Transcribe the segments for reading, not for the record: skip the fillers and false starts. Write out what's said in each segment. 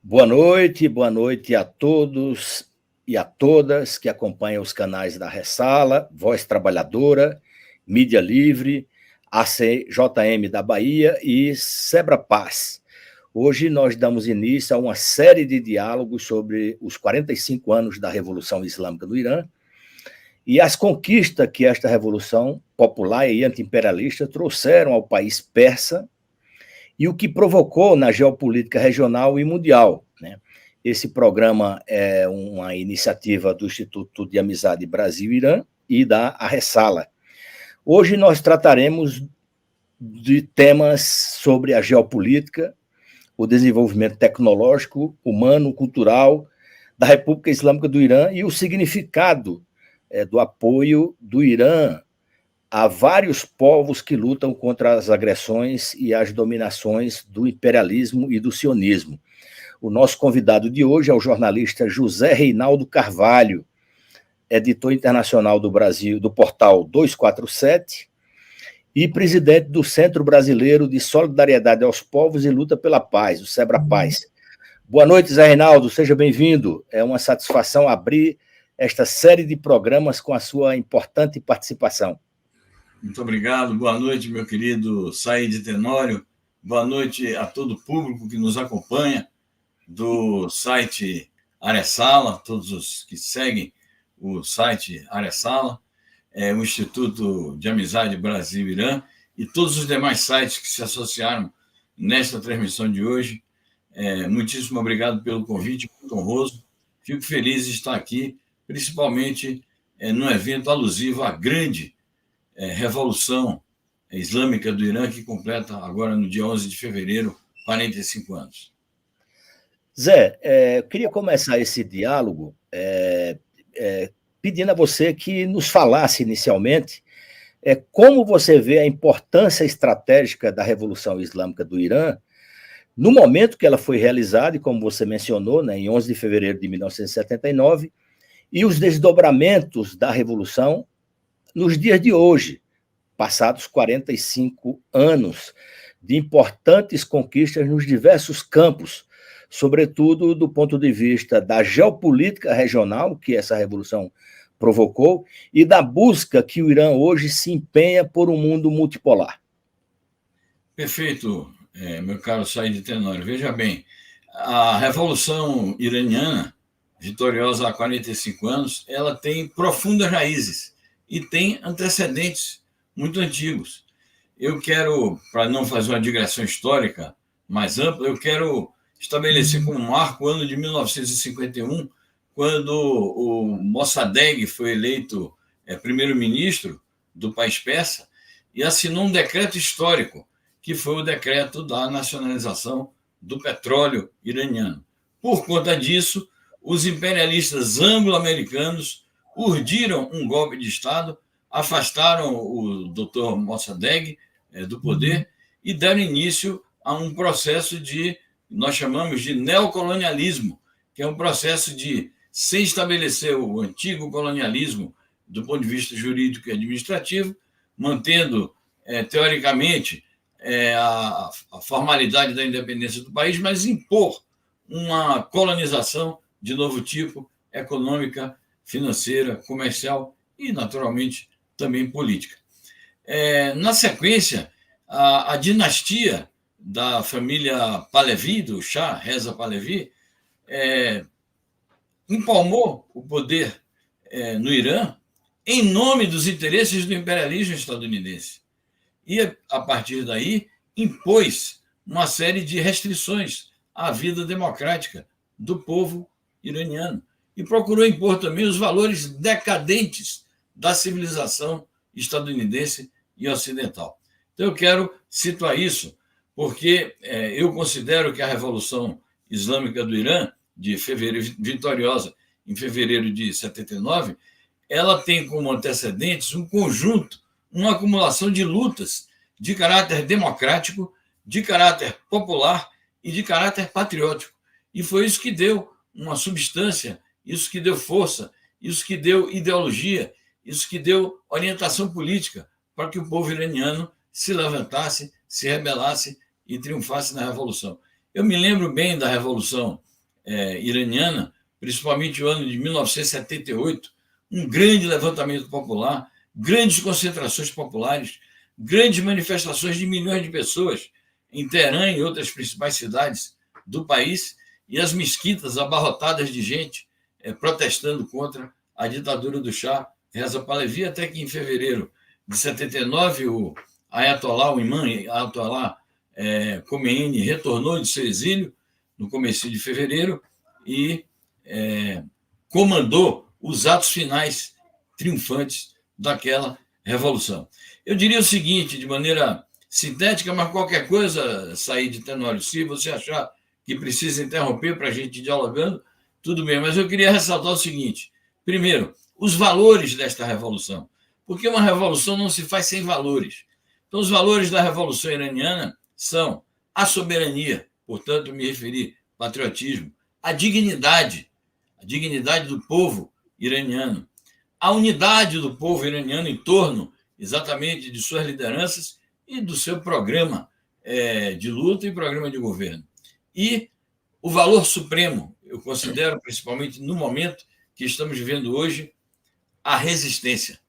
Boa noite a todos e a todas que acompanham os canais da Ressala, Voz Trabalhadora, Mídia Livre, ACJM da Bahia e Sebra Paz. Hoje nós damos início a uma série de diálogos sobre os 45 anos da Revolução Islâmica do Irã e as conquistas que esta revolução popular e anti-imperialista trouxeram ao país persa e o que provocou na geopolítica regional e mundial, né? Esse programa é uma iniciativa do Instituto de Amizade Brasil-Irã e da Ressala. Hoje nós trataremos de temas sobre a geopolítica, o desenvolvimento tecnológico, humano, cultural da República Islâmica do Irã e o significado do apoio do Irã a vários povos que lutam contra as agressões e as dominações do imperialismo e do sionismo. O nosso convidado de hoje é o jornalista José Reinaldo Carvalho, editor internacional do Brasil, do portal 247, e presidente do Centro Brasileiro de Solidariedade aos Povos e Luta pela Paz, o Sebra Paz. Boa noite, Zé Reinaldo, seja bem-vindo. É uma satisfação abrir esta série de programas com a sua importante participação. Muito obrigado. Boa noite, meu querido Said Tenório. Boa noite a todo o público que nos acompanha do site Ressala, todos os que seguem o site Ressala, o Instituto de Amizade Brasil-Irã e todos os demais sites que se associaram nesta transmissão de hoje. Muitíssimo obrigado pelo convite, muito honroso. Fico feliz de estar aqui, principalmente num evento alusivo à grande Revolução Islâmica do Irã, que completa agora no dia 11 de fevereiro, 45 anos. Zé, eu queria começar esse diálogo pedindo a você que nos falasse inicialmente como você vê a importância estratégica da Revolução Islâmica do Irã no momento que ela foi realizada, e como você mencionou, né, em 11 de fevereiro de 1979, e os desdobramentos da Revolução nos dias de hoje, passados 45 anos de importantes conquistas nos diversos campos, sobretudo do ponto de vista da geopolítica regional, que essa revolução provocou, e da busca que o Irã hoje se empenha por um mundo multipolar. Perfeito, meu caro Said Tenório. Veja bem, a Revolução Iraniana, vitoriosa há 45 anos, ela tem profundas raízes e tem antecedentes muito antigos. Eu quero, para não fazer uma digressão histórica mais ampla, eu quero estabelecer como marco o ano de 1951, quando o Mossadegh foi eleito primeiro-ministro do país persa e assinou um decreto histórico, que foi o decreto da nacionalização do petróleo iraniano. Por conta disso, os imperialistas anglo-americanos urdiram um golpe de Estado, afastaram o Dr. Mossadegh do poder e deram início a um processo de, nós chamamos de neocolonialismo, que é um processo de, sem estabelecer o antigo colonialismo do ponto de vista jurídico e administrativo, mantendo, teoricamente, a formalidade da independência do país, mas impor uma colonização de novo tipo, econômica, financeira, comercial e, naturalmente, também política. Na sequência, a dinastia da família Pahlavi, do Shah Reza Pahlavi, empalmou o poder no Irã em nome dos interesses do imperialismo estadunidense. E, a partir daí, impôs uma série de restrições à vida democrática do povo iraniano e procurou impor também os valores decadentes da civilização estadunidense e ocidental. Então, eu quero situar isso porque eu considero que a Revolução Islâmica do Irã, de fevereiro, vitoriosa em fevereiro de 79, ela tem como antecedentes um conjunto, uma acumulação de lutas de caráter democrático, de caráter popular e de caráter patriótico. E foi isso que deu uma substância, isso que deu força, isso que deu ideologia, isso que deu orientação política para que o povo iraniano se levantasse, se rebelasse e triunfasse na Revolução. Eu me lembro bem da Revolução iraniana, principalmente o ano de 1978, um grande levantamento popular, grandes concentrações populares, grandes manifestações de milhões de pessoas em Teherã e outras principais cidades do país, e as mesquitas abarrotadas de gente protestando contra a ditadura do Shah Reza Pahlavi, até que em fevereiro de 79 o Ayatollah, o imã Ayatollah Khomeini, retornou de seu exílio no começo de fevereiro e comandou os atos finais triunfantes daquela revolução. Eu diria o seguinte, de maneira sintética, mas qualquer coisa, sair de Tenório, se você achar que precisa interromper para a gente ir dialogando, tudo bem, mas eu queria ressaltar o seguinte. Primeiro, os valores desta revolução, porque uma revolução não se faz sem valores. Então, os valores da Revolução Iraniana são a soberania, portanto, me referi patriotismo, a dignidade do povo iraniano, a unidade do povo iraniano em torno exatamente de suas lideranças e do seu programa de luta e programa de governo. E o valor supremo, eu considero, principalmente no momento que estamos vivendo hoje, a resistência.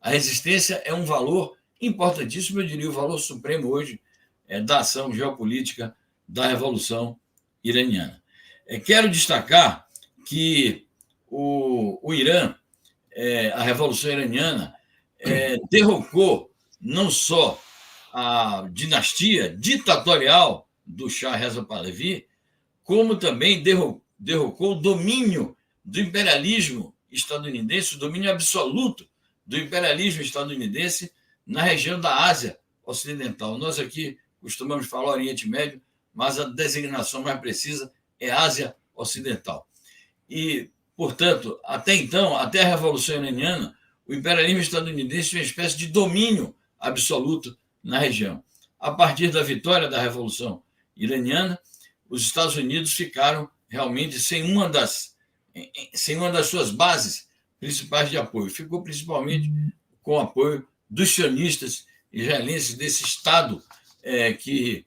A resistência é um valor importantíssimo, eu diria o valor supremo hoje da ação geopolítica da Revolução Iraniana. Quero destacar que o Irã, a Revolução Iraniana, derrocou não só a dinastia ditatorial do Shah Reza Pahlavi, como também derrocou o domínio do imperialismo estadunidense, o domínio absoluto do imperialismo estadunidense na região da Ásia Ocidental. Nós aqui costumamos falar Oriente Médio, mas a designação mais precisa é Ásia Ocidental. E, portanto, até então, até a Revolução Iraniana, o imperialismo estadunidense tinha uma espécie de domínio absoluto na região. A partir da vitória da Revolução Iraniana, os Estados Unidos ficaram realmente sem uma das suas bases principais de apoio. Ficou principalmente com o apoio dos sionistas israelenses, desse Estado que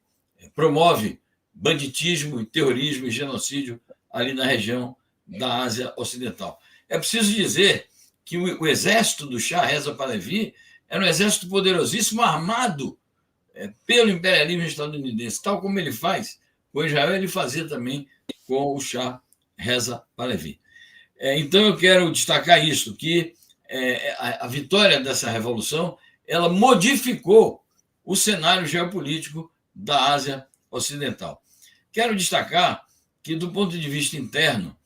promove banditismo, terrorismo e genocídio ali na região da Ásia Ocidental. É preciso dizer que o exército do Shah Reza Pahlavi era um exército poderosíssimo, armado pelo imperialismo estadunidense, tal como ele faz com Israel, ele fazia também com o Shah Reza Pahlavi. Então, eu quero destacar isso, que a vitória dessa revolução ela modificou o cenário geopolítico da Ásia Ocidental. Quero destacar que, do ponto de vista interno,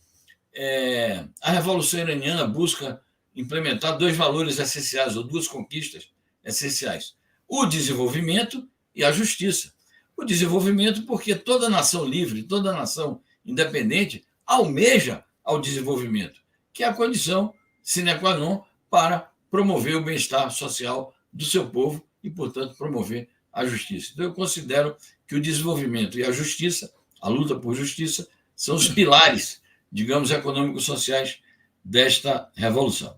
a Revolução Iraniana busca implementar dois valores essenciais, ou duas conquistas essenciais: o desenvolvimento e a justiça. O desenvolvimento porque toda nação livre, toda nação independente almeja ao desenvolvimento, que é a condição sine qua non para promover o bem-estar social do seu povo e, portanto, promover a justiça. Então, eu considero que o desenvolvimento e a justiça, a luta por justiça, são os pilares, digamos, econômicos sociais desta revolução.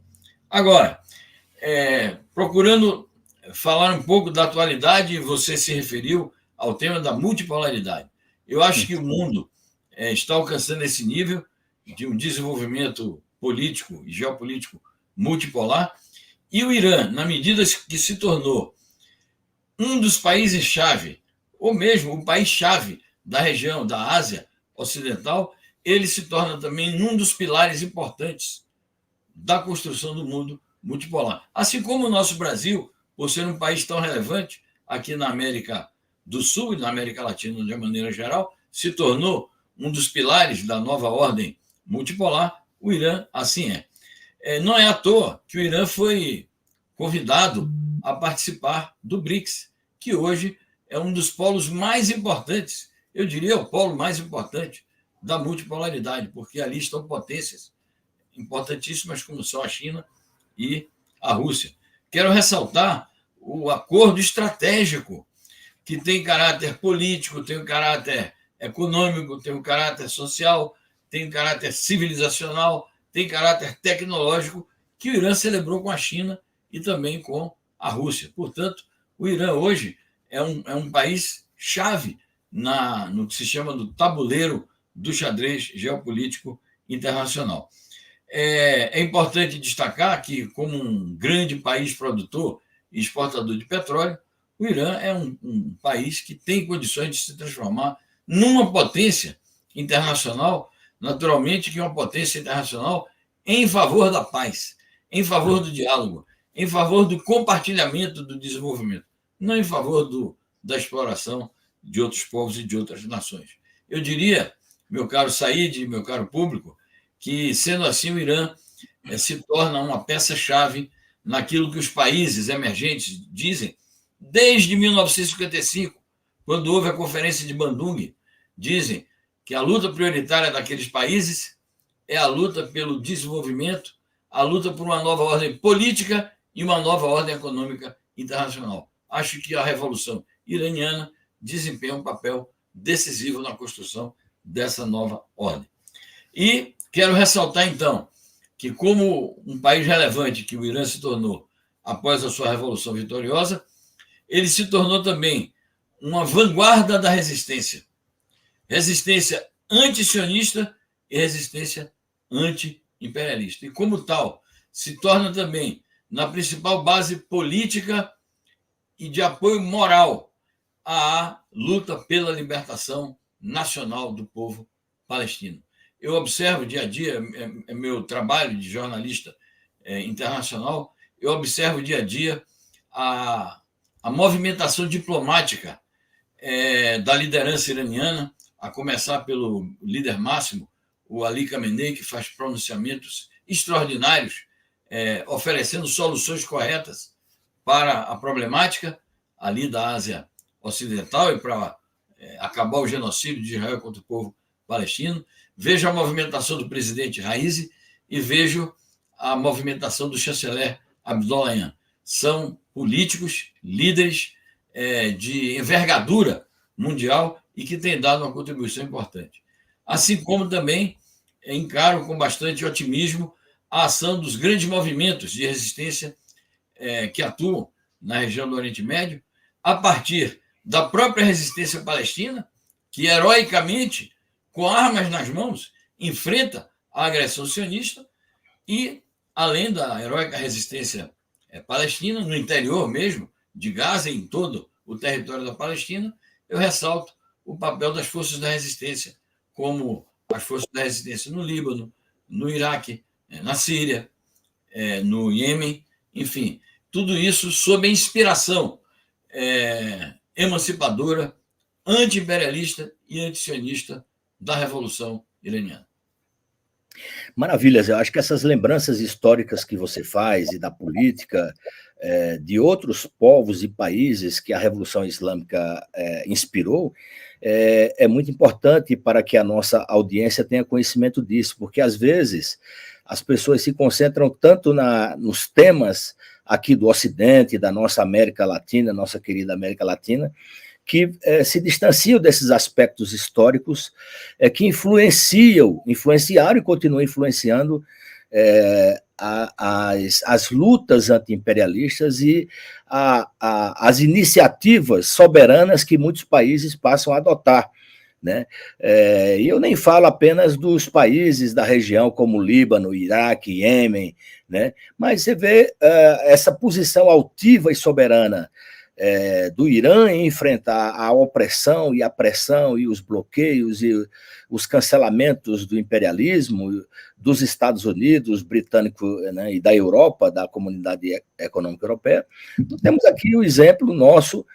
Agora, procurando falar um pouco da atualidade, você se referiu ao tema da multipolaridade. Eu acho que o mundo está alcançando esse nível de um desenvolvimento político e geopolítico multipolar, e o Irã, na medida que se tornou um dos países-chave, ou mesmo o país-chave da região da Ásia Ocidental, ele se torna também um dos pilares importantes da construção do mundo multipolar. Assim como o nosso Brasil, por ser um país tão relevante aqui na América do Sul e na América Latina de maneira geral, se tornou um dos pilares da nova ordem multipolar, o Irã assim é. Não é à toa que o Irã foi convidado a participar do BRICS, que hoje é um dos polos mais importantes, eu diria o polo mais importante da multipolaridade, porque ali estão potências importantíssimas como são a China e a Rússia. Quero ressaltar o acordo estratégico, que tem caráter político, tem um caráter econômico, tem um caráter social, tem um caráter civilizacional, tem caráter tecnológico, que o Irã celebrou com a China e também com a Rússia. Portanto, o Irã hoje é um país chave no que se chama do tabuleiro do xadrez geopolítico internacional. É importante destacar que, como um grande país produtor e exportador de petróleo, o Irã é um país que tem condições de se transformar numa potência internacional, naturalmente que é uma potência internacional em favor da paz, em favor do diálogo, em favor do compartilhamento do desenvolvimento, não em favor da exploração de outros povos e de outras nações. Eu diria, meu caro Said, meu caro público, que, sendo assim, o Irã se torna uma peça-chave naquilo que os países emergentes dizem desde 1955, quando houve a Conferência de Bandung. Dizem que a luta prioritária daqueles países é a luta pelo desenvolvimento, a luta por uma nova ordem política e uma nova ordem econômica internacional. Acho que a Revolução Iraniana desempenha um papel decisivo na construção dessa nova ordem. E quero ressaltar, então, que como um país relevante que o Irã se tornou após a sua Revolução Vitoriosa, ele se tornou também uma vanguarda da resistência. Resistência anti-sionista e resistência anti-imperialista. E, como tal, se torna também na principal base política e de apoio moral à luta pela libertação nacional do povo palestino. Eu observo dia a dia, é meu trabalho de jornalista internacional, eu observo dia a dia a movimentação diplomática da liderança iraniana, a começar pelo líder máximo, o Ali Khamenei, que faz pronunciamentos extraordinários, oferecendo soluções corretas para a problemática ali da Ásia Ocidental e para acabar o genocídio de Israel contra o povo palestino. Vejo a movimentação do presidente Raisi e vejo a movimentação do chanceler Abdollahian. São políticos, líderes de envergadura mundial e que têm dado uma contribuição importante. Assim como também encaro com bastante otimismo a ação dos grandes movimentos de resistência que atuam na região do Oriente Médio, a partir da própria resistência palestina, que heroicamente, com armas nas mãos, enfrenta a agressão sionista, e, além da heróica resistência palestina, no interior mesmo de Gaza e em todo o território da Palestina, eu ressalto o papel das forças da resistência, como as forças da resistência no Líbano, no Iraque, na Síria, no Iêmen, enfim, tudo isso sob a inspiração emancipadora, anti-imperialista e anti-sionista da Revolução Iraniana. Maravilhas, eu acho que essas lembranças históricas que você faz e da política de outros povos e países que a Revolução Islâmica inspirou é muito importante para que a nossa audiência tenha conhecimento disso, porque às vezes as pessoas se concentram tanto nos temas aqui do Ocidente, da nossa América Latina, nossa querida América Latina, que se distanciam desses aspectos históricos que influenciaram e continuam influenciando as lutas anti-imperialistas e as iniciativas soberanas que muitos países passam a adotar. Né? E eu nem falo apenas dos países da região como Líbano, Iraque, Iêmen, né? Mas você vê essa posição altiva e soberana do Irã em enfrentar a opressão e a pressão e os bloqueios e os cancelamentos do imperialismo dos Estados Unidos, britânico, né, e da Europa, da Comunidade Econômica Europeia. Temos aqui o exemplo nosso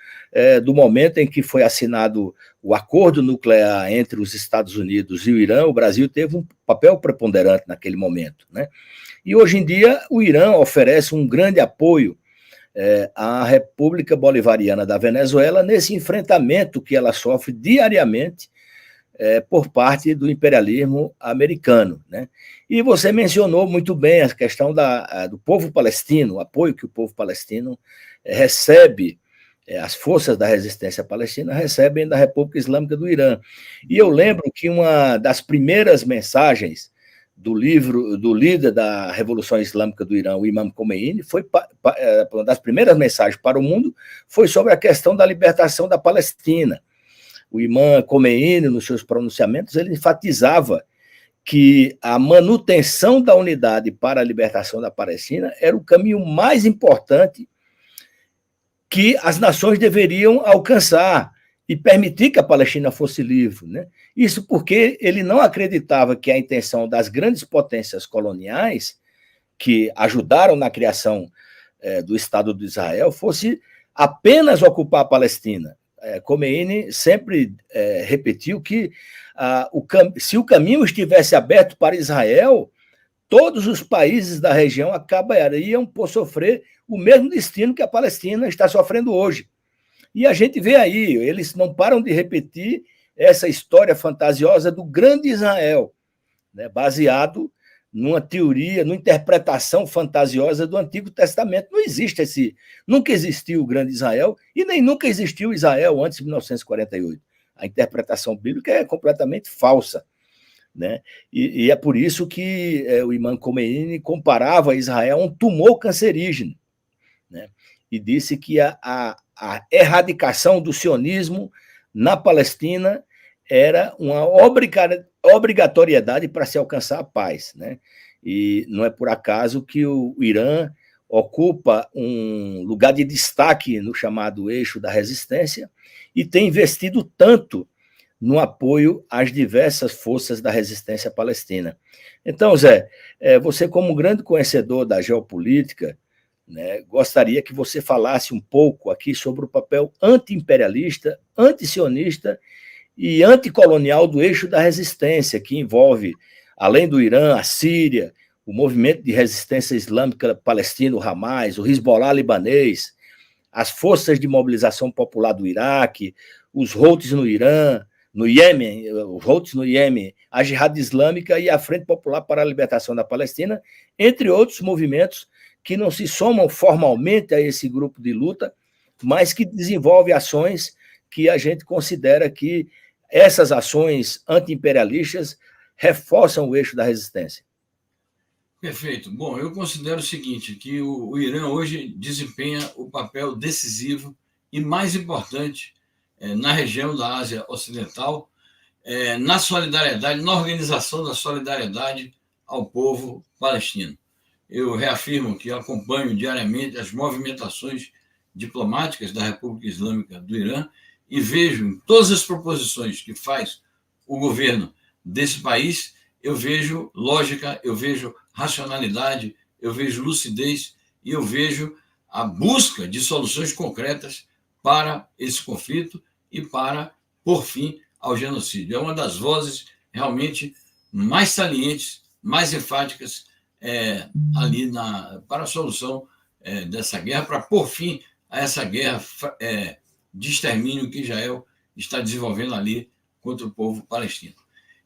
do momento em que foi assinado o acordo nuclear entre os Estados Unidos e o Irã. O Brasil teve um papel preponderante naquele momento, né? E hoje em dia o Irã oferece um grande apoio a República Bolivariana da Venezuela nesse enfrentamento que ela sofre diariamente por parte do imperialismo americano, né? E você mencionou muito bem a questão do povo palestino, o apoio que o povo palestino recebe, as forças da resistência palestina recebem da República Islâmica do Irã. E eu lembro que uma das primeiras mensagens do líder da Revolução Islâmica do Irã, o Imam Khomeini, uma das primeiras mensagens para o mundo foi sobre a questão da libertação da Palestina. o imã Khomeini, nos seus pronunciamentos, ele enfatizava que a manutenção da unidade para a libertação da Palestina era o caminho mais importante que as nações deveriam alcançar e permitir que a Palestina fosse livre, né? Isso porque ele não acreditava que a intenção das grandes potências coloniais que ajudaram na criação do Estado de Israel fosse apenas ocupar a Palestina. Khomeini sempre repetiu que se o caminho estivesse aberto para Israel, todos os países da região acabariam por sofrer o mesmo destino que a Palestina está sofrendo hoje. E a gente vê aí, eles não param de repetir essa história fantasiosa do grande Israel, né, baseado numa teoria, numa interpretação fantasiosa do Antigo Testamento. Não existe nunca existiu o grande Israel e nem nunca existiu Israel antes de 1948. A interpretação bíblica é completamente falsa, né? E é por isso que o imã Khomeini comparava Israel a um tumor cancerígeno, né? E disse que a erradicação do sionismo na Palestina era uma obrigatoriedade para se alcançar a paz, né? E não é por acaso que o Irã ocupa um lugar de destaque no chamado eixo da resistência e tem investido tanto no apoio às diversas forças da resistência palestina. Então, Zé, você como grande conhecedor da geopolítica, né, gostaria que você falasse um pouco aqui sobre o papel anti-imperialista, anti-sionista e anticolonial do eixo da resistência, que envolve, além do Irã, a Síria, o movimento de resistência islâmica palestino, o Hamas, o Hezbollah libanês, as forças de mobilização popular do Iraque, os Houthis no Irã, no Iêmen, os Houthis no Iêmen, a Jihad Islâmica e a Frente Popular para a Libertação da Palestina, entre outros movimentos que não se somam formalmente a esse grupo de luta, mas que desenvolvem ações que a gente considera que essas ações anti-imperialistas reforçam o eixo da resistência. Perfeito. Bom, eu considero o seguinte, que o Irã hoje desempenha o papel decisivo e mais importante na região da Ásia Ocidental, na solidariedade, na organização da solidariedade ao povo palestino. Eu reafirmo que acompanho diariamente as movimentações diplomáticas da República Islâmica do Irã e vejo em todas as proposições que faz o governo desse país, eu vejo lógica, eu vejo racionalidade, eu vejo lucidez e eu vejo a busca de soluções concretas para esse conflito e para pôr fim ao genocídio. É uma das vozes realmente mais salientes, mais enfáticas ali para a solução dessa guerra, para pôr fim a essa guerra de extermínio que Israel está desenvolvendo ali contra o povo palestino.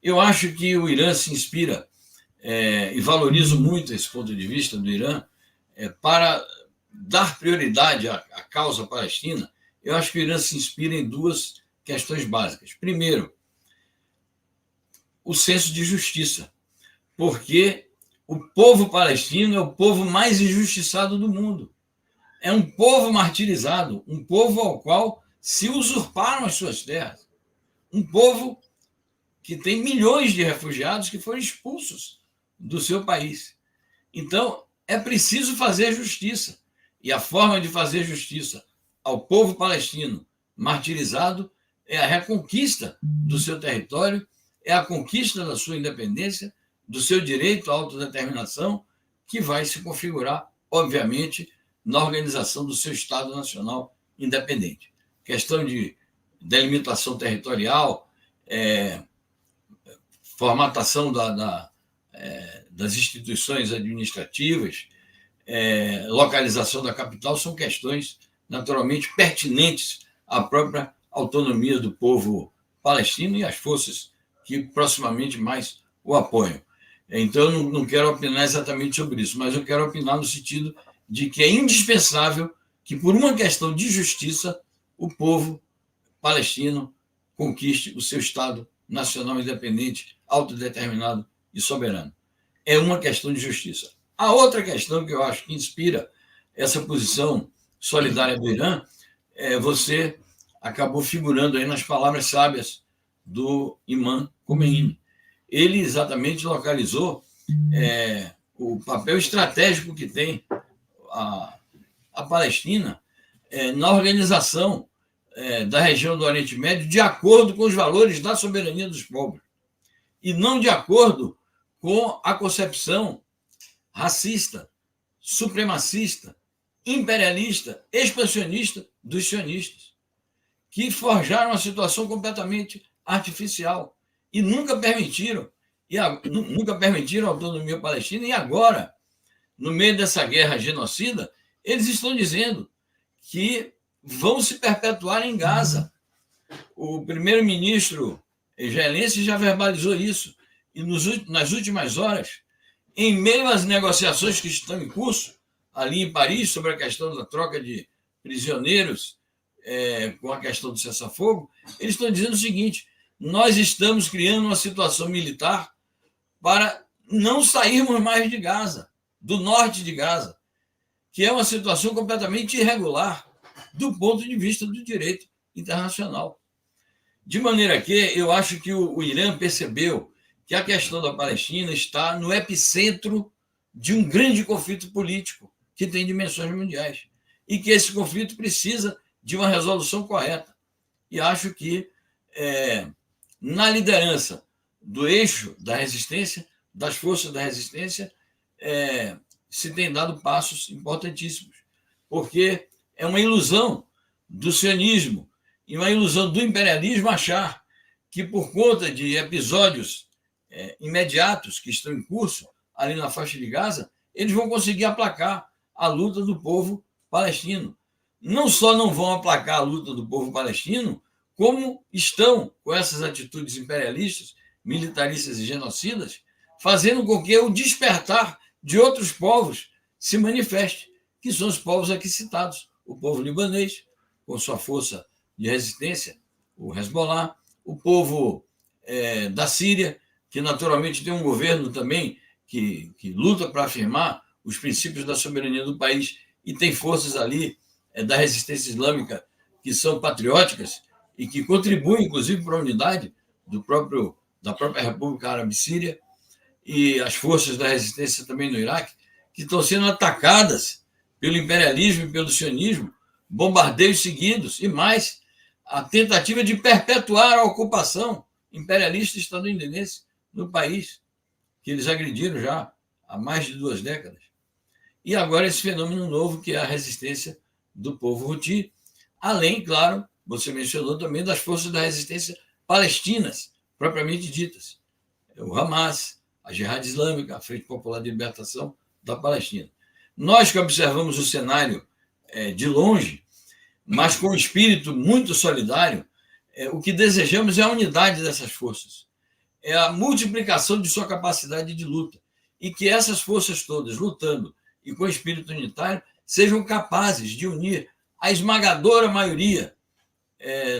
Eu acho que o Irã se inspira, e valorizo muito esse ponto de vista do Irã, para dar prioridade à causa palestina. Eu acho que o Irã se inspira em duas questões básicas. Primeiro, o senso de justiça, porque o povo palestino é o povo mais injustiçado do mundo. É um povo martirizado, um povo ao qual se usurparam as suas terras. Um povo que tem milhões de refugiados que foram expulsos do seu país. Então, é preciso fazer justiça. E a forma de fazer justiça ao povo palestino martirizado é a reconquista do seu território, é a conquista da sua independência, do seu direito à autodeterminação, que vai se configurar, obviamente, na organização do seu Estado Nacional independente. Questão de delimitação territorial, formatação das instituições administrativas, localização da capital, são questões naturalmente pertinentes à própria autonomia do povo palestino e às forças que proximamente mais o apoiam. Então, eu não quero opinar exatamente sobre isso, mas eu quero opinar no sentido de que é indispensável que, por uma questão de justiça, o povo palestino conquiste o seu Estado nacional independente, autodeterminado e soberano. É uma questão de justiça. A outra questão que eu acho que inspira essa posição solidária do Irã é você acabou figurando aí nas palavras sábias do Imam Khomeini. Ele exatamente localizou o papel estratégico que tem a Palestina na organização da região do Oriente Médio de acordo com os valores da soberania dos povos e não de acordo com a concepção racista, supremacista, imperialista, expansionista dos sionistas, que forjaram uma situação completamente artificial e nunca permitiram a autonomia palestina. E agora, no meio dessa guerra genocida, eles estão dizendo que vão se perpetuar em Gaza. O primeiro-ministro israelense já verbalizou isso. E nas últimas horas, em meio às negociações que estão em curso, ali em Paris, sobre a questão da troca de prisioneiros, com a questão do cessar-fogo, eles estão dizendo o seguinte: nós estamos criando uma situação militar para não sairmos mais de Gaza, do norte de Gaza, que é uma situação completamente irregular do ponto de vista do direito internacional. De maneira que eu acho que o Irã percebeu que a questão da Palestina está no epicentro de um grande conflito político que tem dimensões mundiais e que esse conflito precisa de uma resolução correta. E acho que, na liderança do eixo da resistência, das forças da resistência, se tem dado passos importantíssimos, porque é uma ilusão do sionismo e uma ilusão do imperialismo achar que, por conta de episódios imediatos que estão em curso ali na faixa de Gaza, eles vão conseguir aplacar a luta do povo palestino. Não só não vão aplacar a luta do povo palestino, como estão, com essas atitudes imperialistas, militaristas e genocidas, fazendo com que o despertar de outros povos se manifeste, que são os povos aqui citados. O povo libanês, com sua força de resistência, o Hezbollah, o povo da Síria, que naturalmente tem um governo também que luta para afirmar os princípios da soberania do país e tem forças ali da resistência islâmica que são patrióticas e que contribuem, inclusive, para a unidade da própria República Árabe Síria, e as forças da resistência também no Iraque, que estão sendo atacadas pelo imperialismo e pelo sionismo, bombardeios seguidos, e mais, a tentativa de perpetuar a ocupação imperialista estadunidense no país, que eles agrediram já há mais de 2 décadas. E agora esse fenômeno novo, que é a resistência do povo Houthi, além, claro, você mencionou também, das forças da resistência palestinas, propriamente ditas. O Hamas, a Jihad Islâmica, a Frente Popular de Libertação da Palestina. Nós que observamos o cenário de longe, mas com um espírito muito solidário, o que desejamos é a unidade dessas forças, é a multiplicação de sua capacidade de luta, e que essas forças todas, lutando e com espírito unitário, sejam capazes de unir a esmagadora maioria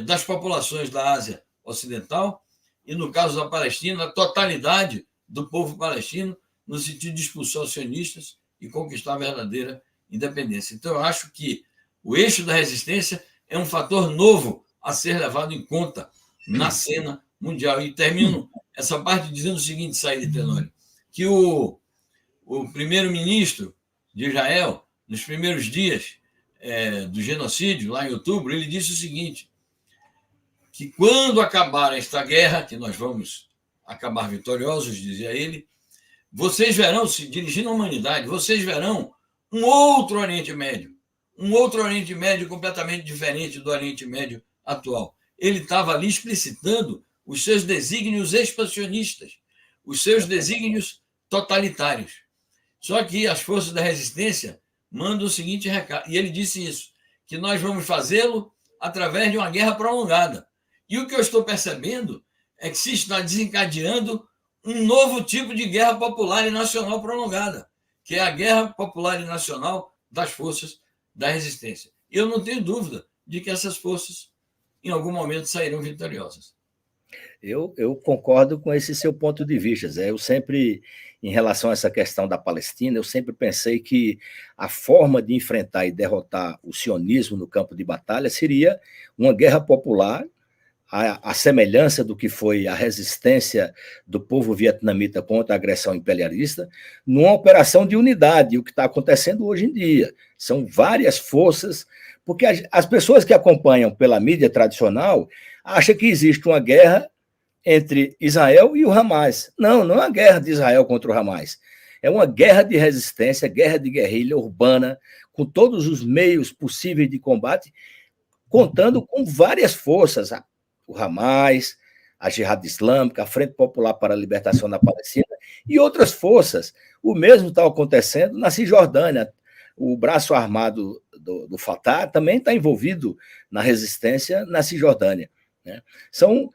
das populações da Ásia Ocidental, e no caso da Palestina, a totalidade do povo palestino, no sentido de expulsar os sionistas e conquistar a verdadeira independência. Então, eu acho que o eixo da resistência é um fator novo a ser levado em conta na cena mundial. E termino essa parte dizendo o seguinte, Said Tenório, que o primeiro-ministro de Israel, nos primeiros dias do genocídio, lá em outubro, ele disse o seguinte, que quando acabar esta guerra, que nós vamos acabar vitoriosos, dizia ele, vocês verão, se dirigindo à humanidade, vocês verão um outro Oriente Médio completamente diferente do Oriente Médio atual. Ele estava ali explicitando os seus desígnios expansionistas, os seus desígnios totalitários. Só que as forças da resistência mandam o seguinte recado, e ele disse isso, que nós vamos fazê-lo através de uma guerra prolongada. E o que eu estou percebendo é que se está desencadeando um novo tipo de guerra popular e nacional prolongada, que é a guerra popular e nacional das forças da resistência. E eu não tenho dúvida de que essas forças, em algum momento, sairão vitoriosas. Eu concordo com esse seu ponto de vista, Zé. Eu sempre, em relação a essa questão da Palestina, eu sempre pensei que a forma de enfrentar e derrotar o sionismo no campo de batalha seria uma guerra popular, a semelhança do que foi a resistência do povo vietnamita contra a agressão imperialista, numa operação de unidade, o que está acontecendo hoje em dia. São várias forças, porque as pessoas que acompanham pela mídia tradicional acham que existe uma guerra entre Israel e o Hamas. Não, não é uma guerra de Israel contra o Hamas. É uma guerra de resistência, guerra de guerrilha urbana, com todos os meios possíveis de combate, contando com várias forças, o Hamas, a Jihad Islâmica, a Frente Popular para a Libertação da Palestina e outras forças. O mesmo está acontecendo na Cisjordânia. O braço armado do Fatah também está envolvido na resistência na Cisjordânia. Né? São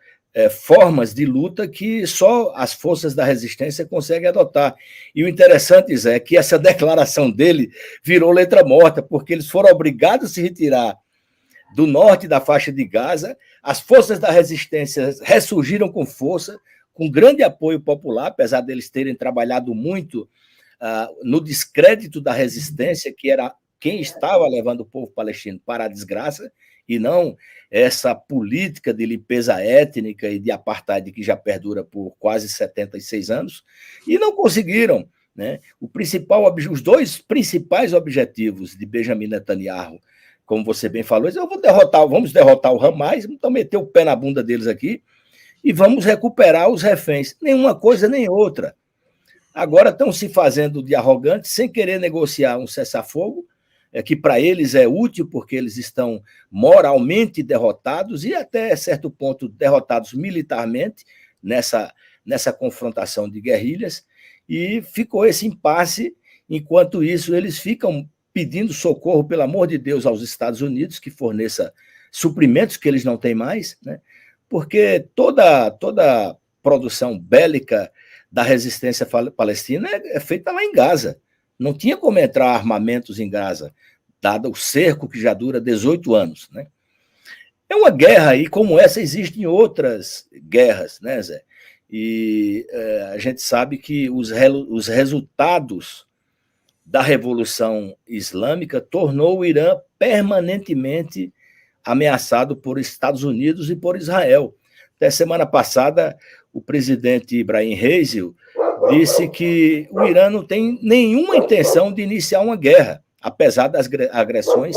formas de luta que só as forças da resistência conseguem adotar. E o interessante, Zé, é que essa declaração dele virou letra morta, porque eles foram obrigados a se retirar do norte da faixa de Gaza, as forças da resistência ressurgiram com força, com grande apoio popular, apesar deles terem trabalhado muito no descrédito da resistência, que era quem estava levando o povo palestino para a desgraça, e não essa política de limpeza étnica e de apartheid que já perdura por quase 76 anos, e não conseguiram. Né? Os dois principais objetivos de Benjamin Netanyahu, como você bem falou, vamos derrotar o Hamas, então meter o pé na bunda deles aqui e vamos recuperar os reféns. Nenhuma coisa nem outra. Agora estão se fazendo de arrogantes, sem querer negociar um cessar-fogo, que para eles é útil, porque eles estão moralmente derrotados e até certo ponto derrotados militarmente nessa confrontação de guerrilhas, e ficou esse impasse. Enquanto isso, eles ficam pedindo socorro, pelo amor de Deus, aos Estados Unidos, que forneça suprimentos que eles não têm mais, né? Porque toda produção bélica da resistência palestina é feita lá em Gaza. Não tinha como entrar armamentos em Gaza, dado o cerco que já dura 18 anos. Né? É uma guerra, e como essa existem outras guerras, né, Zé? E a gente sabe que os resultados da Revolução Islâmica tornou o Irã permanentemente ameaçado por Estados Unidos e por Israel. Até semana passada, o presidente Ibrahim Raisi disse que o Irã não tem nenhuma intenção de iniciar uma guerra, apesar das agressões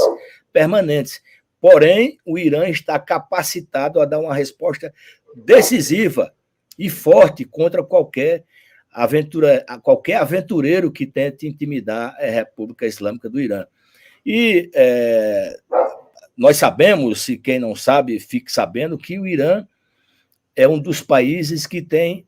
permanentes. Porém, o Irã está capacitado a dar uma resposta decisiva e forte contra qualquer aventureiro que tente intimidar a República Islâmica do Irã. E nós sabemos, se quem não sabe, fique sabendo, que o Irã é um dos países que tem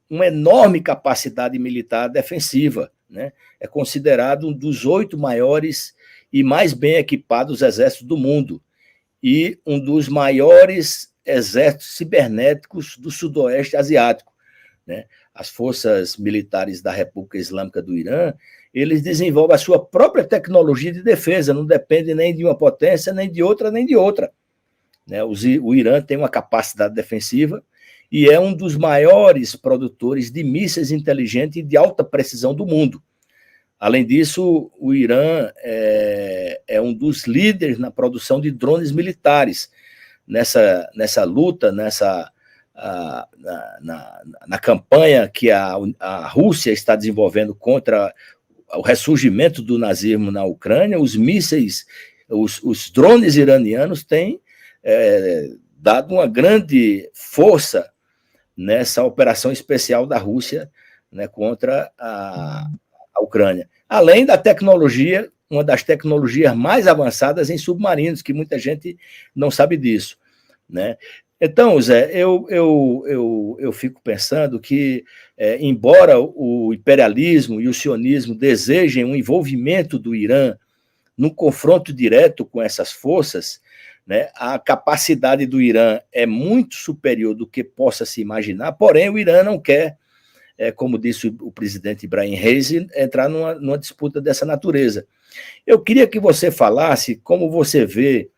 uma enorme capacidade militar defensiva. Né? É considerado um dos 8 maiores e mais bem equipados exércitos do mundo e um dos maiores exércitos cibernéticos do sudoeste asiático. Né? As forças militares da República Islâmica do Irã, eles desenvolvem a sua própria tecnologia de defesa, não depende nem de uma potência, nem de outra, nem de outra. Né? O Irã tem uma capacidade defensiva e é um dos maiores produtores de mísseis inteligentes e de alta precisão do mundo. Além disso, o Irã é um dos líderes na produção de drones militares. Nessa luta, na campanha que a Rússia está desenvolvendo contra o ressurgimento do nazismo na Ucrânia, os mísseis, os drones iranianos têm dado uma grande força nessa operação especial da Rússia, né, contra a Ucrânia. Além da tecnologia, uma das tecnologias mais avançadas em submarinos, que muita gente não sabe disso. Né? Então, Zé, eu fico pensando que, embora o imperialismo e o sionismo desejem um envolvimento do Irã no confronto direto com essas forças, né, a capacidade do Irã é muito superior do que possa se imaginar, porém o Irã não quer, como disse o presidente Ibrahim Raisi, entrar numa disputa dessa natureza. Eu queria que você falasse como você vê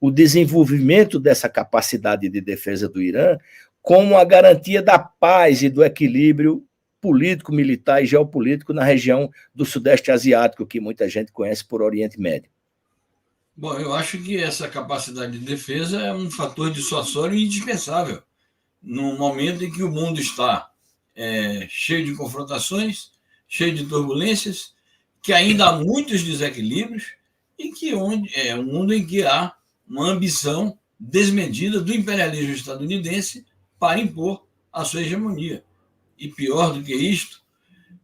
o desenvolvimento dessa capacidade de defesa do Irã como a garantia da paz e do equilíbrio político, militar e geopolítico na região do Sudeste Asiático, que muita gente conhece por Oriente Médio. Bom, eu acho que essa capacidade de defesa é um fator dissuasório indispensável num momento em que o mundo está cheio de confrontações, cheio de turbulências, que ainda há muitos desequilíbrios e que é um mundo em que há uma ambição desmedida do imperialismo estadunidense para impor a sua hegemonia. E pior do que isto,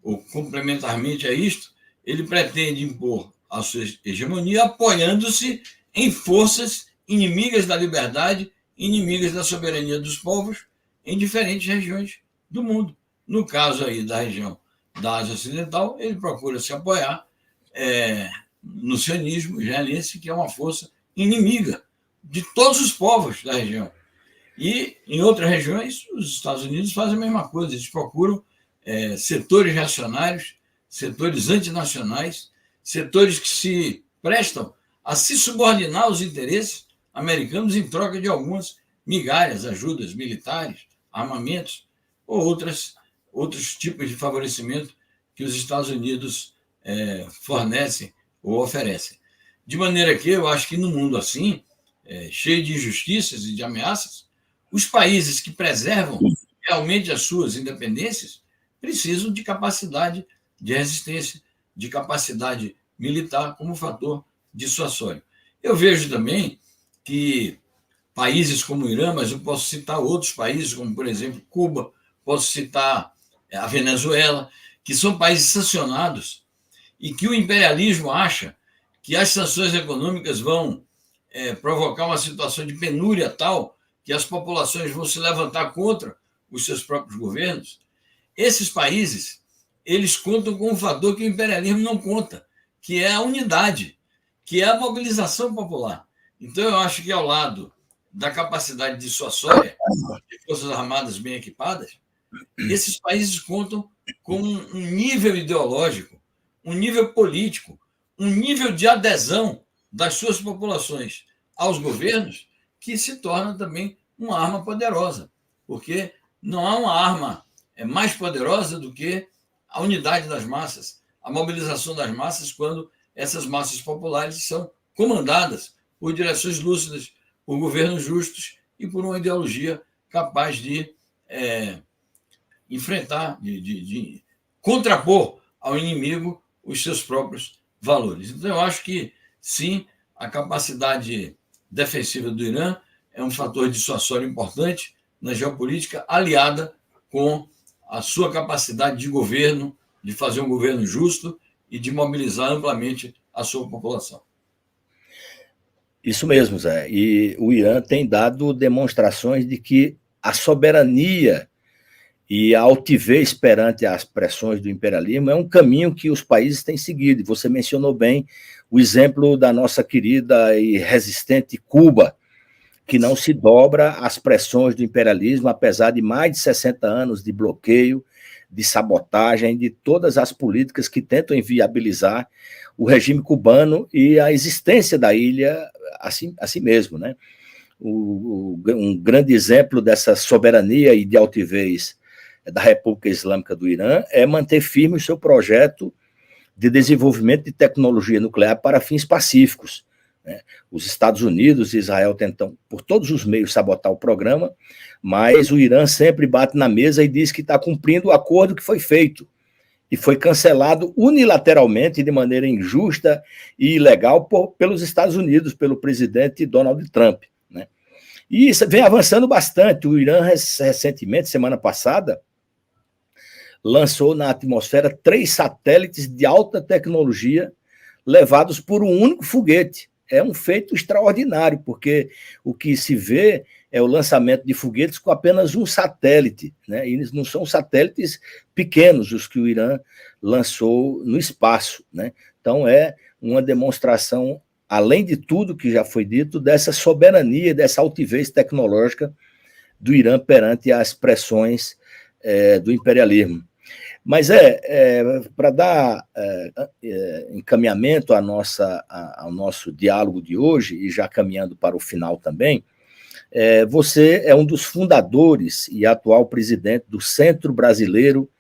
ou complementarmente a isto, ele pretende impor a sua hegemonia apoiando-se em forças inimigas da liberdade, inimigas da soberania dos povos em diferentes regiões do mundo. No caso aí da região da Ásia Ocidental, ele procura se apoiar no sionismo israelense, que é uma força inimiga de todos os povos da região. E em outras regiões, os Estados Unidos fazem a mesma coisa, eles procuram setores reacionários, setores antinacionais, setores que se prestam a se subordinar aos interesses americanos em troca de algumas migalhas, ajudas militares, armamentos ou outros tipos de favorecimento que os Estados Unidos fornecem ou oferecem. De maneira que eu acho que no mundo assim, cheio de injustiças e de ameaças, os países que preservam realmente as suas independências precisam de capacidade de resistência, de capacidade militar como fator dissuasório. Eu vejo também que países como o Irã, mas eu posso citar outros países, como, por exemplo, Cuba, posso citar a Venezuela, que são países sancionados e que o imperialismo acha que as sanções econômicas vão provocar uma situação de penúria tal que as populações vão se levantar contra os seus próprios governos. Esses países, eles contam com um fator que o imperialismo não conta, que é a unidade, que é a mobilização popular. Então, eu acho que, ao lado da capacidade dissuasória de forças armadas bem equipadas, esses países contam com um nível ideológico, um nível político, um nível de adesão das suas populações aos governos que se torna também uma arma poderosa, porque não há uma arma mais poderosa do que a unidade das massas, a mobilização das massas quando essas massas populares são comandadas por direções lúcidas, por governos justos e por uma ideologia capaz de enfrentar, de contrapor ao inimigo os seus próprios valores. Então, eu acho que, sim, a capacidade defensiva do Irã é um fator dissuasório importante na geopolítica, aliada com a sua capacidade de governo, de fazer um governo justo e de mobilizar amplamente a sua população. Isso mesmo, Zé. E o Irã tem dado demonstrações de que a soberania e a altivez perante as pressões do imperialismo é um caminho que os países têm seguido. Você mencionou bem o exemplo da nossa querida e resistente Cuba, que não se dobra às pressões do imperialismo, apesar de mais de 60 anos de bloqueio, de sabotagem, de todas as políticas que tentam inviabilizar o regime cubano e a existência da ilha assim mesmo, né? Um grande exemplo dessa soberania e de altivez da República Islâmica do Irã é manter firme o seu projeto de desenvolvimento de tecnologia nuclear para fins pacíficos. Os Estados Unidos e Israel tentam, por todos os meios, sabotar o programa, mas o Irã sempre bate na mesa e diz que está cumprindo o acordo que foi feito e foi cancelado unilateralmente, de maneira injusta e ilegal, pelos Estados Unidos, pelo presidente Donald Trump. Né? E isso vem avançando bastante. O Irã, recentemente, semana passada, lançou na atmosfera 3 satélites de alta tecnologia levados por um único foguete. É um feito extraordinário, porque o que se vê é o lançamento de foguetes com apenas um satélite, né? E não são satélites pequenos os que o Irã lançou no espaço, né? Então é uma demonstração, além de tudo que já foi dito, dessa soberania, dessa altivez tecnológica do Irã perante as pressões do imperialismo. Mas para dar encaminhamento ao nosso diálogo de hoje, e já caminhando para o final também, Você é um dos fundadores e atual presidente do Centro Brasileiro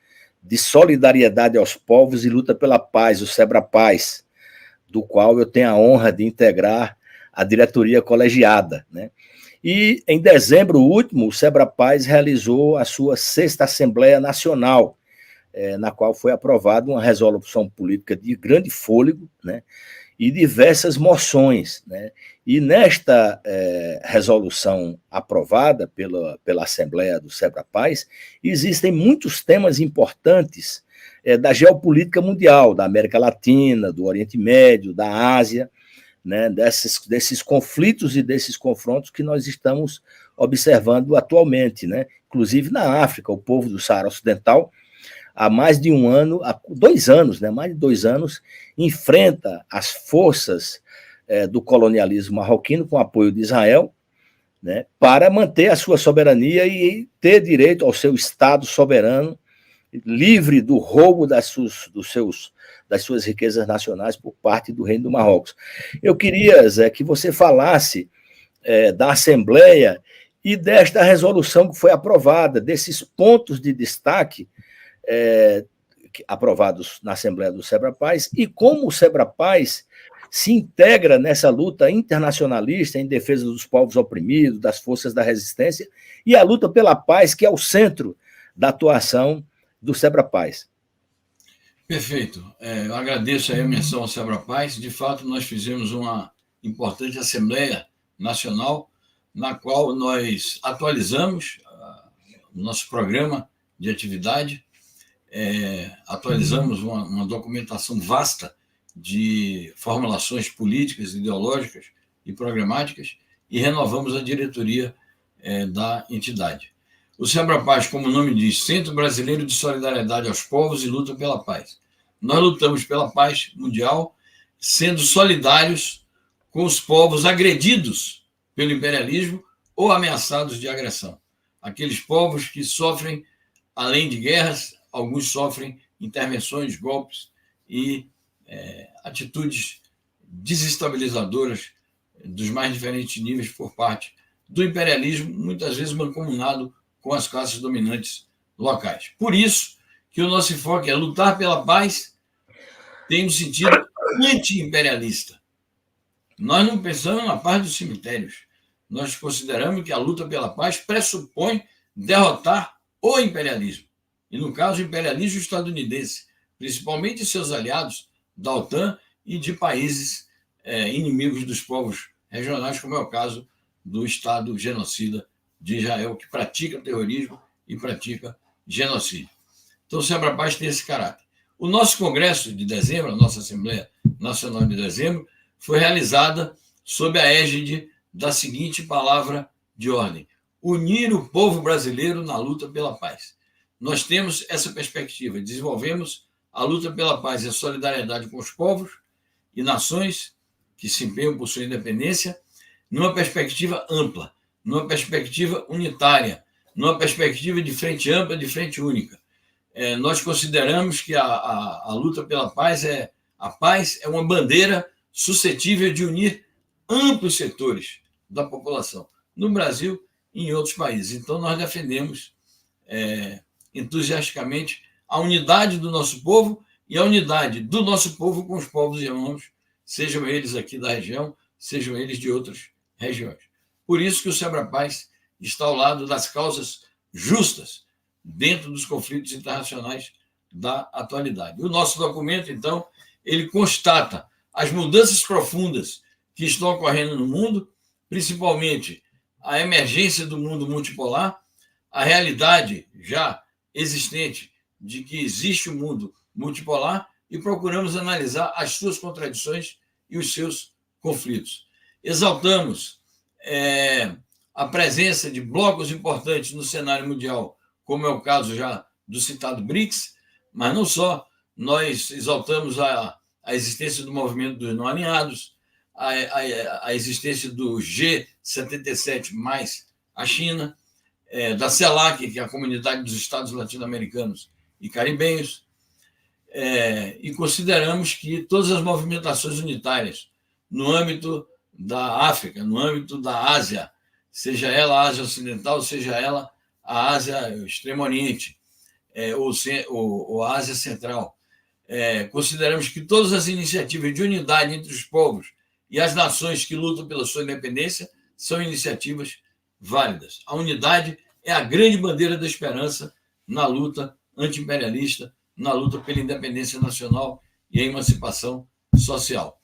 de Solidariedade aos Povos e Luta pela Paz, o SEBRAPAZ, do qual eu tenho a honra de integrar a diretoria colegiada, né? E em dezembro último, o SEBRAPAZ realizou a sua 6ª Assembleia Nacional, na qual foi aprovada uma resolução política de grande fôlego, né? E diversas moções, né? E nesta resolução aprovada pela Assembleia do SEBRAPAZ, existem muitos temas importantes da geopolítica mundial, da América Latina, do Oriente Médio, da Ásia, né? Desses conflitos e desses confrontos que nós estamos observando atualmente, né? Inclusive na África, o povo do Saara Ocidental, há mais de um ano, há 2 anos, né? Mais de 2 anos, enfrenta as forças do colonialismo marroquino com apoio de Israel, né, para manter a sua soberania e ter direito ao seu Estado soberano, livre do roubo das suas riquezas nacionais por parte do Reino do Marrocos. Eu queria, Zé, que você falasse da Assembleia e desta resolução que foi aprovada, desses pontos de destaque aprovados na Assembleia do SEBRAPAZ, e como o SEBRAPAZ se integra nessa luta internacionalista em defesa dos povos oprimidos, das forças da resistência, e a luta pela paz, que é o centro da atuação do SEBRAPAZ. Perfeito. Eu agradeço aí a menção ao SEBRAPAZ. De fato, nós fizemos uma importante Assembleia Nacional, na qual nós atualizamos o nosso programa de atividade, atualizamos uma documentação vasta de formulações políticas, ideológicas e programáticas e renovamos a diretoria da entidade. O SEBRAPAZ, como o nome diz, Centro Brasileiro de Solidariedade aos Povos e Luta pela Paz. Nós lutamos pela paz mundial, sendo solidários com os povos agredidos pelo imperialismo ou ameaçados de agressão. Aqueles povos que sofrem, além de guerras, alguns sofrem intervenções, golpes e atitudes desestabilizadoras dos mais diferentes níveis por parte do imperialismo, muitas vezes mancomunado com as classes dominantes locais. Por isso que o nosso enfoque é lutar pela paz, tem um sentido anti-imperialista. Nós não pensamos na paz dos cemitérios. Nós consideramos que a luta pela paz pressupõe derrotar o imperialismo. E, no caso, o imperialismo estadunidense, principalmente seus aliados da OTAN e de países inimigos dos povos regionais, como é o caso do Estado genocida de Israel, que pratica terrorismo e pratica genocídio. Então, o SEBRAPAZ tem esse caráter. O nosso congresso de dezembro, a nossa Assembleia Nacional de dezembro, foi realizada sob a égide da seguinte palavra de ordem: unir o povo brasileiro na luta pela paz. Nós temos essa perspectiva, desenvolvemos a luta pela paz e a solidariedade com os povos e nações que se empenham por sua independência, numa perspectiva ampla, numa perspectiva unitária, numa perspectiva de frente ampla, de frente única. Nós consideramos que a luta pela paz é uma bandeira suscetível de unir amplos setores da população, no Brasil e em outros países. Então, nós defendemos entusiasticamente a unidade do nosso povo e a unidade do nosso povo com os povos irmãos, sejam eles aqui da região, sejam eles de outras regiões. Por isso que o SEBRAPAZ está ao lado das causas justas dentro dos conflitos internacionais da atualidade. O nosso documento, então, ele constata as mudanças profundas que estão ocorrendo no mundo, principalmente a emergência do mundo multipolar, a realidade já existente de que existe um mundo multipolar e procuramos analisar as suas contradições e os seus conflitos. Exaltamos a presença de blocos importantes no cenário mundial, como é o caso já do citado BRICS, mas não só. Nós exaltamos a existência do movimento dos não alinhados, a existência do G77 mais a China, da CELAC, que é a Comunidade dos Estados Latino-Americanos e Caribenhos, e consideramos que todas as movimentações unitárias no âmbito da África, no âmbito da Ásia, seja ela a Ásia Ocidental, seja ela a Ásia Extremo Oriente, ou a Ásia Central. Consideramos que todas as iniciativas de unidade entre os povos e as nações que lutam pela sua independência são iniciativas válidas. A unidade é a grande bandeira da esperança na luta anti-imperialista, na luta pela independência nacional e a emancipação social.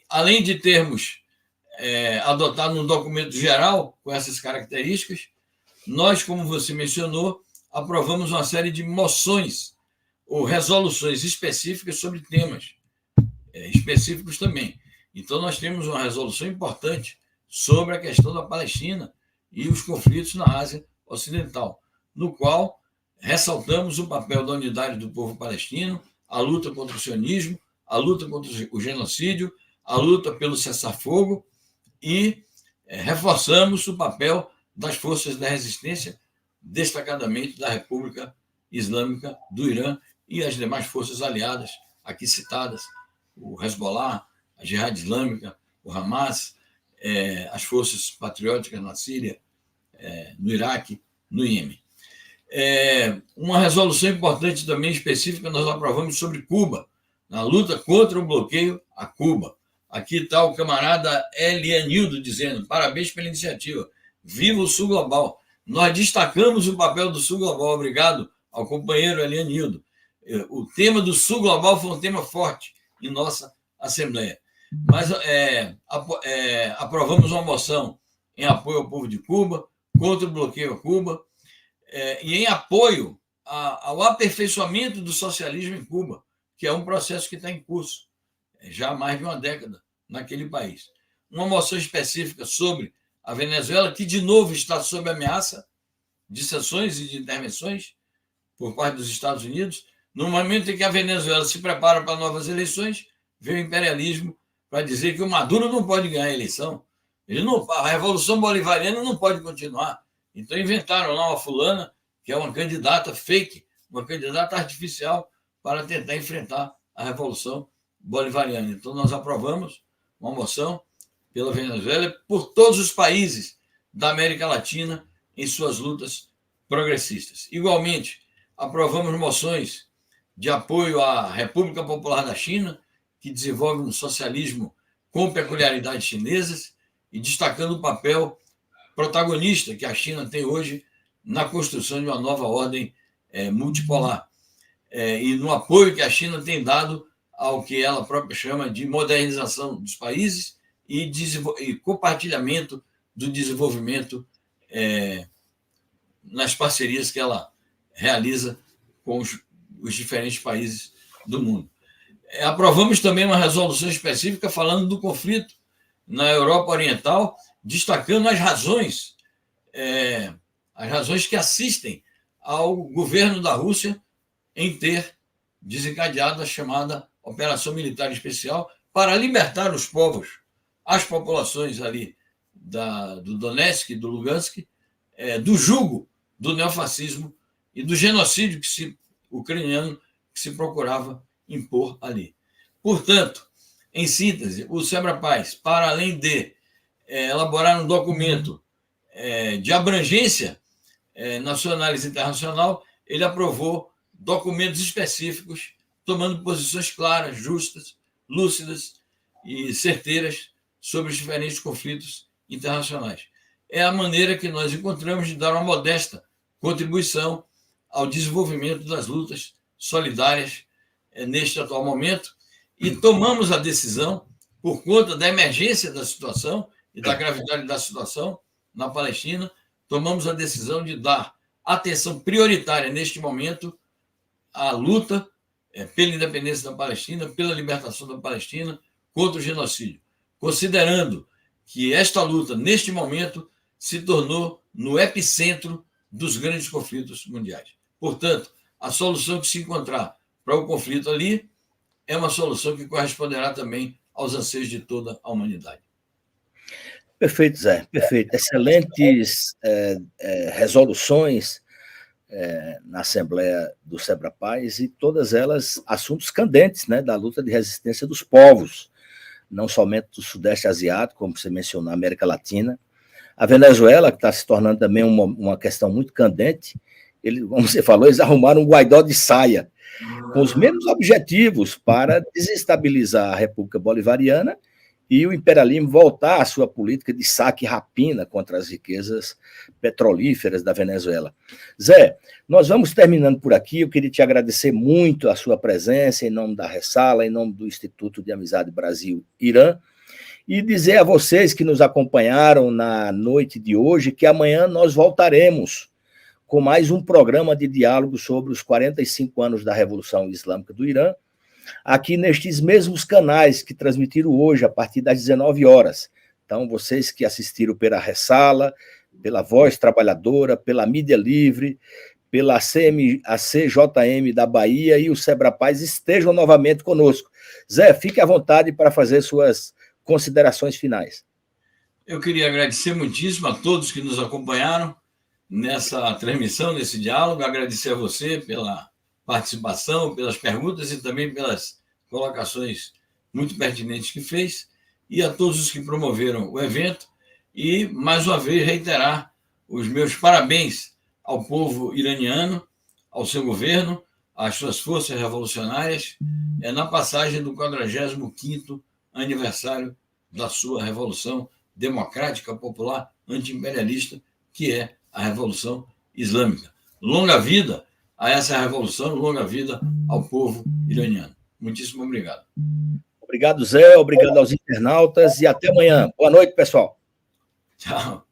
Além de termos adotado um documento geral com essas características, nós, como você mencionou, aprovamos uma série de moções ou resoluções específicas sobre temas específicos também. Então, nós temos uma resolução importante sobre a questão da Palestina e os conflitos na Ásia Ocidental, no qual ressaltamos o papel da unidade do povo palestino, a luta contra o sionismo, a luta contra o genocídio, a luta pelo cessar-fogo e reforçamos o papel das forças da resistência, destacadamente da República Islâmica do Irã e as demais forças aliadas aqui citadas, o Hezbollah, a Jihad Islâmica, o Hamas, as forças patrióticas na Síria, no Iraque, no Iêmen. Uma resolução importante também específica nós aprovamos sobre Cuba, na luta contra o bloqueio a Cuba. Aqui está o camarada Elianildo dizendo: parabéns pela iniciativa, viva o Sul Global. Nós destacamos o papel do Sul Global, obrigado ao companheiro Elianildo. O tema do Sul Global foi um tema forte em nossa Assembleia. Mas aprovamos uma moção em apoio ao povo de Cuba, contra o bloqueio a Cuba, e em apoio ao aperfeiçoamento do socialismo em Cuba, que é um processo que está em curso já há mais de uma década naquele país. Uma moção específica sobre a Venezuela, que de novo está sob ameaça de sanções e de intervenções por parte dos Estados Unidos. No momento em que a Venezuela se prepara para novas eleições, vem o imperialismo para dizer que o Maduro não pode ganhar a eleição. A Revolução Bolivariana não pode continuar. Então inventaram lá uma fulana, que é uma candidata fake, uma candidata artificial, para tentar enfrentar a Revolução Bolivariana. Então nós aprovamos uma moção pela Venezuela, por todos os países da América Latina em suas lutas progressistas. Igualmente, aprovamos moções de apoio à República Popular da China, que desenvolve um socialismo com peculiaridades chinesas, e destacando o papel protagonista que a China tem hoje na construção de uma nova ordem multipolar, e no apoio que a China tem dado ao que ela própria chama de modernização dos países e compartilhamento do desenvolvimento nas parcerias que ela realiza com os diferentes países do mundo. Aprovamos também uma resolução específica falando do conflito na Europa Oriental, destacando as razões que assistem ao governo da Rússia em ter desencadeado a chamada Operação Militar Especial para libertar os povos, as populações ali do Donetsk e do Lugansk, do jugo do neofascismo e do genocídio ucraniano que se procurava impor ali. Portanto, em síntese, o SEBRA-Paz, para além de elaborar um documento de abrangência nacional e internacional, ele aprovou documentos específicos, tomando posições claras, justas, lúcidas e certeiras sobre os diferentes conflitos internacionais. É a maneira que nós encontramos de dar uma modesta contribuição ao desenvolvimento das lutas solidárias neste atual momento, e tomamos a decisão, por conta da emergência da situação e da gravidade da situação na Palestina, tomamos a decisão de dar atenção prioritária neste momento à luta pela independência da Palestina, pela libertação da Palestina, contra o genocídio, considerando que esta luta, neste momento, se tornou no epicentro dos grandes conflitos mundiais. Portanto, a solução que se encontrar para o conflito ali é uma solução que corresponderá também aos anseios de toda a humanidade. Perfeito, Zé, perfeito. Excelentes resoluções na Assembleia do SEBRA-Paz, e todas elas assuntos candentes, né, da luta de resistência dos povos, não somente do Sudeste Asiático, como você mencionou, América Latina, A Venezuela, que está se tornando também uma questão muito candente, como você falou, eles arrumaram um Guaidó de saia, com os mesmos objetivos para desestabilizar a República Bolivariana e o imperialismo voltar à sua política de saque e rapina contra as riquezas petrolíferas da Venezuela. Zé, nós vamos terminando por aqui. Eu queria te agradecer muito a sua presença em nome da Ressala, em nome do Instituto de Amizade Brasil-Irã, e dizer a vocês que nos acompanharam na noite de hoje que amanhã nós voltaremos com mais um programa de diálogo sobre os 45 anos da Revolução Islâmica do Irã, aqui nestes mesmos canais que transmitiram hoje, a partir das 19 horas. Então, vocês que assistiram pela Ressala, pela Voz Trabalhadora, pela Mídia Livre, pela CJM da Bahia e o Sebrapaz, estejam novamente conosco. Zé, fique à vontade para fazer suas considerações finais. Eu queria agradecer muitíssimo a todos que nos acompanharam nessa transmissão, nesse diálogo, agradecer a você pela participação, pelas perguntas e também pelas colocações muito pertinentes que fez, e a todos os que promoveram o evento, e, mais uma vez, reiterar os meus parabéns ao povo iraniano, ao seu governo, às suas forças revolucionárias, na passagem do 45º aniversário da sua Revolução Democrática, Popular, Anti-imperialista, que é a Revolução Islâmica. Longa vida a essa revolução, longa vida ao povo iraniano. Muitíssimo obrigado. Obrigado, Zé. Obrigado aos internautas e até amanhã. Boa noite, pessoal. Tchau.